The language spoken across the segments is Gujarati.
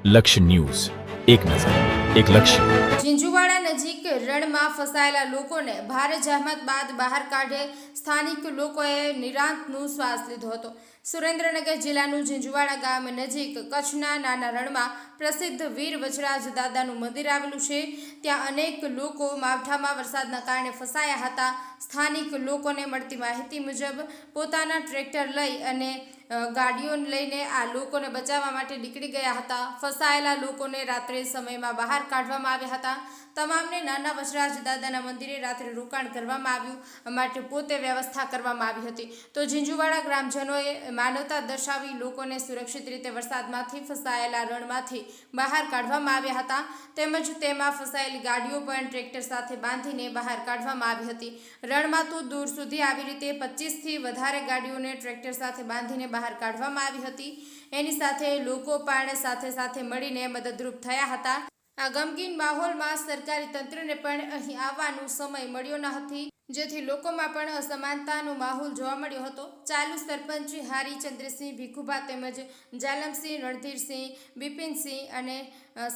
લક્ષ્ય ન્યૂઝ, એક નજર, એક લક્ષ્ય. ઝીંઝુવાડા નજીક રણમાં ફસાયેલા લોકોને ભારે જહેમત બાદ બહાર કાઢે સ્થાનિક લોકોએ નિરાંતનો શ્વાસ લીધો હતો. સુરેન્દ્રનગર જિલ્લાનું ઝીંઝુવાડા ગામ નજીક કચ્છના નાના રણમાં પ્રસિદ્ધ વીર વચરાજ દાદાનું મંદિર આવેલું છે. ત્યાં અનેક લોકો માવઠામાં વરસાદના કારણે ફસાયા હતા. સ્થાનિક લોકોને મળતી માહિતી મુજબ પોતાના ટ્રેક્ટર લઈ અને ગાડીઓ લઈને આ લોકોને બચાવવા માટે નીકળી ગયા હતા. ફસાયેલા લોકોને રાત્રે સમયમાં બહાર કાઢવામાં આવ્યા હતા. તમામને નાના વચરાજ દાદાના મંદિરે રાત્રે રોકાણ કરવામાં આવ્યું માટે પોતે વ્યવસ્થા કરવામાં આવી હતી. તો ઝીંઝુવાડા ગ્રામજનોએ માનવતા દર્શાવી લોકોને સુરક્ષિત રીતે વરસાદમાંથી ફસાયેલા રણમાંથી બહાર કાઢવામાં આવ્યા હતા. તેમજ તેમાં ફસાયેલી ગાડીઓ પણ ટ્રેક્ટર સાથે બાંધીને બહાર કાઢવામાં આવી હતી. રણમાં તો દૂર સુધી આવી રીતે 25થી વધારે ગાડીઓને ટ્રેક્ટર સાથે બાંધીને બહાર કાઢવામાં આવી હતી. એની સાથે લોકો પણ સાથે મળીને મદદરૂપ થયા હતા. આ ગમગીન માહોલમાં સરકારી તંત્રને પણ અહીં આવવાનો સમય મળ્યો ન હતી, જેથી લોકોમાં પણ અસમાનતાનો માહોલ જોવા મળ્યો હતો. ચાલુ સરપંચ હરિચંદ્રસિંહ ભીખુભા તેમજ જાલમસિંહ, રણધીરસિંહ, બિપિનસિંહ અને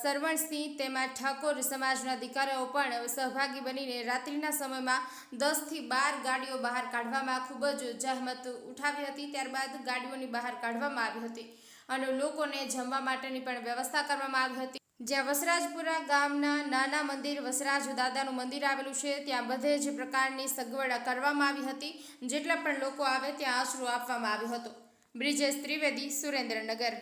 સરવણસિંહ તેમજ ઠાકોર સમાજના દીકરાઓ પણ સહભાગી બનીને રાત્રિના સમયમાં 10થી 12 ગાડીઓ બહાર કાઢવામાં ખૂબ જ જહેમત ઉઠાવી હતી. ત્યારબાદ ગાડીઓની બહાર કાઢવામાં આવી હતી અને લોકોને જમવા માટેની પણ વ્યવસ્થા કરવામાં આવી હતી. જ્યાં વસરાજપુરા ગામના નાના મંદિર વસરાજ દાદાનું મંદિર આવેલું છે, ત્યાં બધે જ પ્રકારની સગવડ કરવામાં આવી હતી. જેટલા પણ લોકો આવે ત્યાં આશરો આપવામાં આવ્યો હતો. બ્રિજેશ ત્રિવેદી, સુરેન્દ્રનગર.